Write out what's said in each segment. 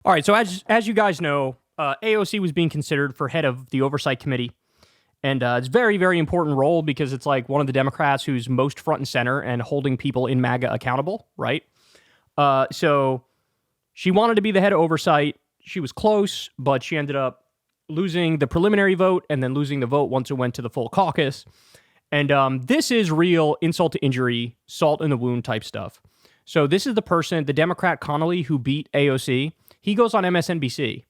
All right, so as you guys know, AOC was being considered for head of the oversight committee, and it's a very, very important role because it's like one of the Democrats who's most front and center and holding people in MAGA accountable, right? So she wanted to be the head of oversight. She was close, but she ended up losing the preliminary vote and then losing the vote once it went to the full caucus. And this is real insult to injury, salt in the wound type stuff. So this is the person, the Democrat Connelly, who beat AOC. He goes on MSNBC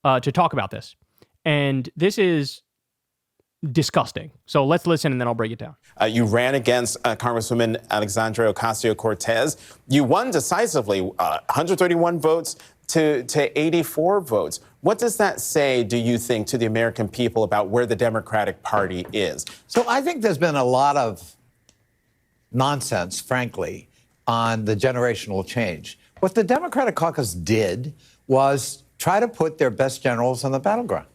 to talk about this. And this is disgusting. So let's listen and then I'll break it down. You ran against Congresswoman Alexandria Ocasio-Cortez. You won decisively, 131 votes to 84 votes. What does that say, do you think, to the American people about where the Democratic Party is? So I think there's been a lot of nonsense, frankly, on the generational change. What the Democratic caucus did was try to put their best generals on the battleground.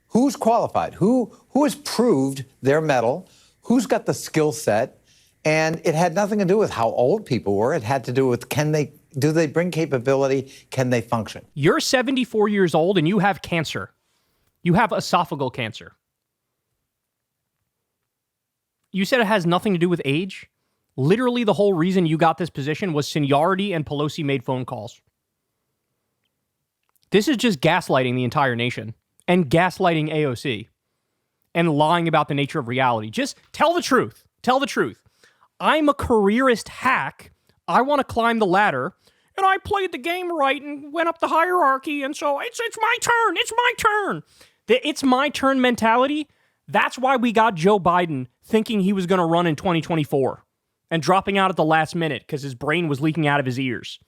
Who's qualified? Who has proved their mettle? Who's got the skill set? And it had nothing to do with how old people were. It had to do with do they bring capability? Can they function? You're 74 years old and you have cancer. You have esophageal cancer. You said it has nothing to do with age? Literally the whole reason you got this position was seniority and Pelosi made phone calls. This is just gaslighting the entire nation and gaslighting AOC and lying about the nature of reality. Just tell the truth. Tell the truth. I'm a careerist hack. I want to climb the ladder and I played the game right and went up the hierarchy. And so it's my turn. It's my turn. The it's my turn mentality. That's why we got Joe Biden thinking he was going to run in 2024. And dropping out at the last minute because his brain was leaking out of his ears.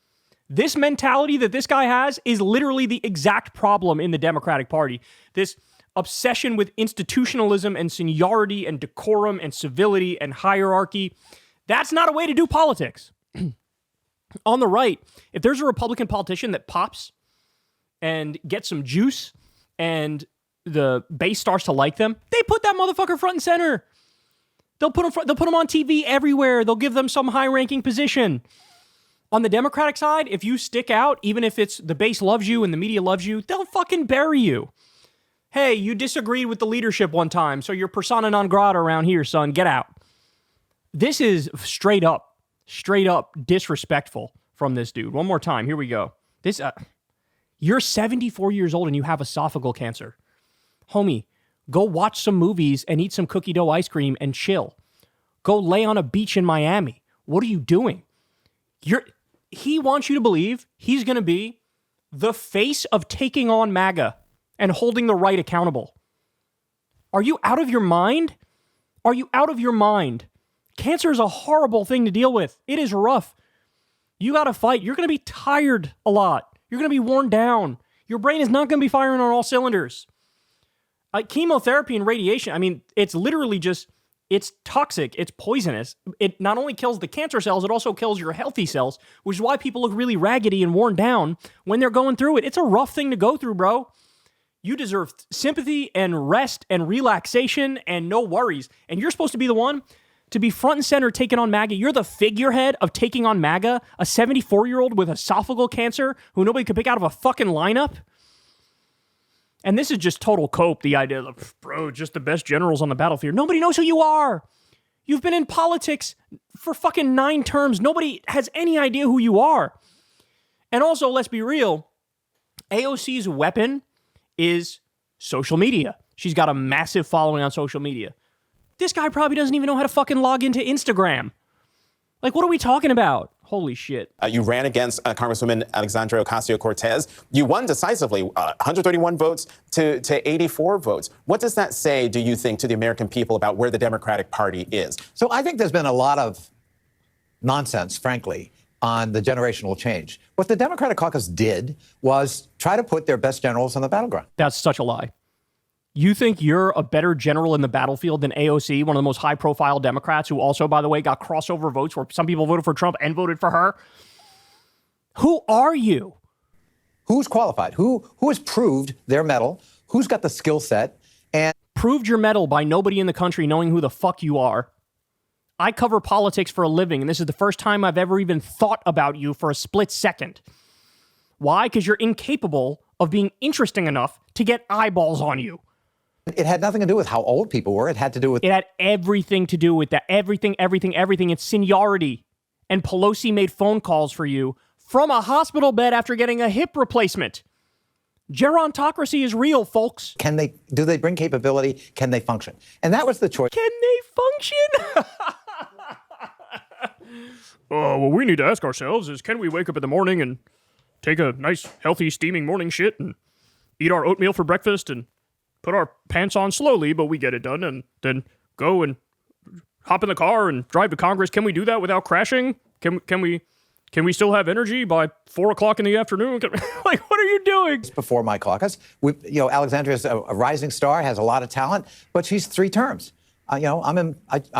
This mentality that this guy has is literally the exact problem in the Democratic Party. This obsession with institutionalism and seniority and decorum and civility and hierarchy. That's not a way to do politics. On the right, if there's a Republican politician that pops and gets some juice and the base starts to like them, they put that motherfucker front and center. They'll put them on TV everywhere. They'll give them some high-ranking position. On the Democratic side, if you stick out, even if it's the base loves you and the media loves you, they'll fucking bury you. Hey, you disagreed with the leadership one time, so you're persona non grata around here, son. Get out. This is straight up disrespectful from this dude. One more time. Here we go. You're 74 years old and you have esophageal cancer. Homie, go watch some movies and eat some cookie dough ice cream and chill. Go lay on a beach in Miami. What are you doing? He wants you to believe he's going to be the face of taking on MAGA and holding the right accountable. Are you out of your mind? Are you out of your mind? Cancer is a horrible thing to deal with. It is rough. You got to fight. You're going to be tired a lot. You're going to be worn down. Your brain is not going to be firing on all cylinders. Chemotherapy and radiation, I mean, it's literally just, it's toxic, it's poisonous. It not only kills the cancer cells, it also kills your healthy cells, which is why people look really raggedy and worn down when they're going through it. It's a rough thing to go through, bro. You deserve sympathy and rest and relaxation and no worries. And you're supposed to be the one to be front and center taking on MAGA. You're the figurehead of taking on MAGA, a 74-year-old with esophageal cancer who nobody could pick out of a fucking lineup. And this is just total cope, the idea of, bro, just the best generals on the battlefield. Nobody knows who you are. You've been in politics for fucking 9 terms. Nobody has any idea who you are. And also, let's be real, AOC's weapon is social media. She's got a massive following on social media. This guy probably doesn't even know how to fucking log into Instagram. Like, what are we talking about? Holy shit. You ran against Congresswoman Alexandria Ocasio-Cortez. You won decisively, 131 votes to 84 votes. What does that say, do you think, to the American people about where the Democratic Party is? So I think there's been a lot of nonsense, frankly, on the generational change. What the Democratic caucus did was try to put their best generals on the battleground. That's such a lie. You think you're a better general in the battlefield than AOC, one of the most high-profile Democrats who also, by the way, got crossover votes where some people voted for Trump and voted for her? Who are you? Who's qualified? Who has proved their mettle? Who's got the skill set? And proved your mettle by nobody in the country knowing who the fuck you are. I cover politics for a living, and this is the first time I've ever even thought about you for a split second. Why? Because you're incapable of being interesting enough to get eyeballs on you. It had nothing to do with how old people were. It had to do with... It had everything to do with that. Everything. It's seniority. And Pelosi made phone calls for you from a hospital bed after getting a hip replacement. Gerontocracy is real, folks. Do they bring capability? Can they function? And that was the choice. Can they function? What we need to ask ourselves is, can we wake up in the morning and take a nice, healthy, steaming morning shit and eat our oatmeal for breakfast and put our pants on slowly, but we get it done, and then go and hop in the car and drive to Congress? Can we do that without crashing? Can we still have energy by 4 o'clock in the afternoon? Like, what are you doing? Before my caucus, Alexandria's a rising star, has a lot of talent, but she's 3 terms. I'm going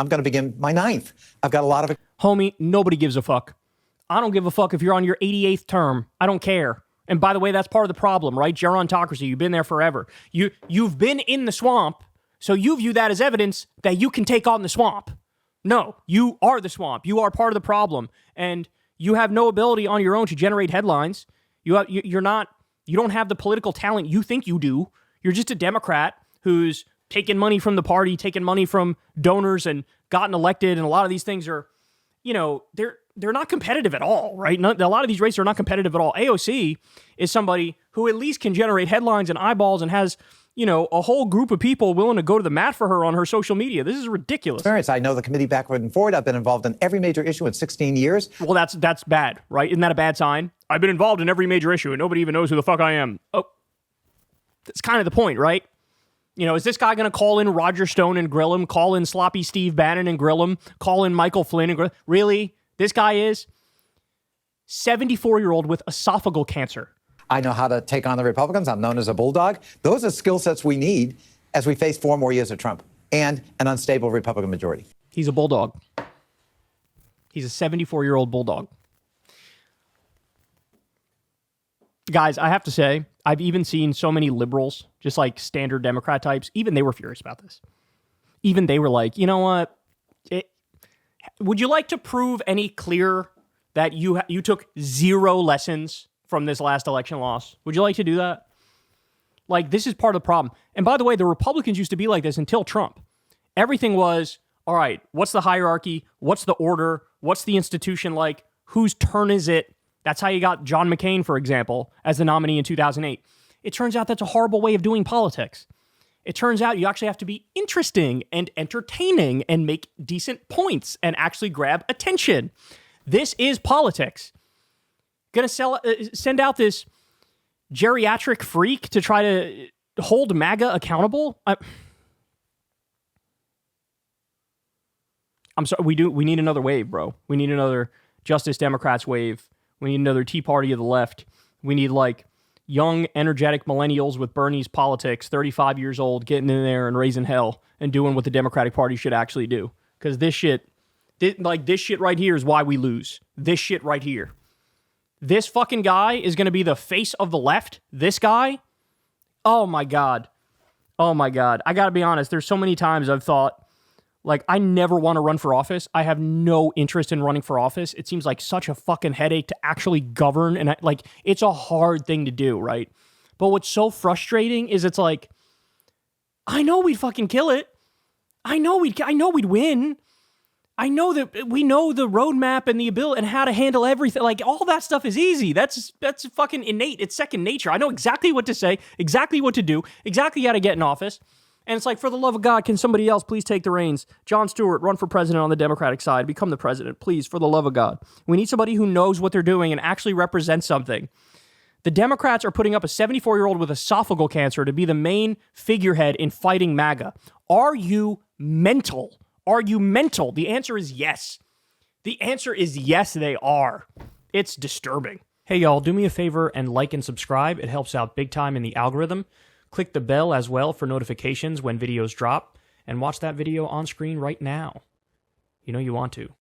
to begin my 9th. I've got a lot of... Homie, nobody gives a fuck. I don't give a fuck if you're on your 88th term. I don't care. And by the way, that's part of the problem, right? Gerontocracy, you've been there forever. You've been in the swamp, so you view that as evidence that you can take on the swamp. No, you are the swamp. You are part of the problem. And you have no ability on your own to generate headlines. You don't have the political talent you think you do. You're just a Democrat who's taken money from the party, taken money from donors, and gotten elected. And a lot of these things are, they're not competitive at all, right? A lot of these races are not competitive at all. AOC is somebody who at least can generate headlines and eyeballs and has, a whole group of people willing to go to the mat for her on her social media. This is ridiculous. I know the committee backward and forward. I've been involved in every major issue in 16 years. Well, that's bad, right? Isn't that a bad sign? I've been involved in every major issue and nobody even knows who the fuck I am. Oh, that's kind of the point, right? Is this guy going to call in Roger Stone and grill him, call in sloppy Steve Bannon and grill him, call in Michael Flynn and grill him? Really? This guy is 74-year-old with esophageal cancer. I know how to take on the Republicans. I'm known as a bulldog. Those are skill sets we need as we face 4 more years of Trump and an unstable Republican majority. He's a bulldog. He's a 74-year-old bulldog. Guys, I have to say, I've even seen so many liberals, just like standard Democrat types, even they were furious about this. Even they were like, you know what? Would you like to prove any clearer that you took 0 lessons from this last election loss? Would you like to do that? Like, this is part of the problem. And by the way, the Republicans used to be like this until Trump. Everything was, all right, what's the hierarchy? What's the order? What's the institution like? Whose turn is it? That's how you got John McCain, for example, as the nominee in 2008. It turns out that's a horrible way of doing politics. It turns out you actually have to be interesting and entertaining and make decent points and actually grab attention. This is politics. Gonna send out this geriatric freak to try to hold MAGA accountable? I'm sorry, we need another wave, bro. We need another Justice Democrats wave. We need another Tea Party of the left. We need, like, young, energetic millennials with Bernie's politics, 35 years old, getting in there and raising hell and doing what the Democratic Party should actually do. Because this shit right here is why we lose. This shit right here. This fucking guy is going to be the face of the left. This guy? Oh, my God. Oh, my God. I got to be honest. There's so many times I've thought, like, I never want to run for office. I have no interest in running for office. It seems like such a fucking headache to actually govern. And, it's a hard thing to do, right? But what's so frustrating is it's like, I know we'd fucking kill it. I know we'd win. I know that we know the roadmap and the ability and how to handle everything. Like, all that stuff is easy. That's fucking innate. It's second nature. I know exactly what to say, exactly what to do, exactly how to get in office. And it's like, for the love of God, can somebody else please take the reins? Jon Stewart, run for president on the Democratic side. Become the president, please, for the love of God. We need somebody who knows what they're doing and actually represents something. The Democrats are putting up a 74-year-old with esophageal cancer to be the main figurehead in fighting MAGA. Are you mental? Are you mental? The answer is yes. The answer is yes, they are. It's disturbing. Hey, y'all, do me a favor and like and subscribe. It helps out big time in the algorithm. Click the bell as well for notifications when videos drop, and watch that video on screen right now. You know you want to.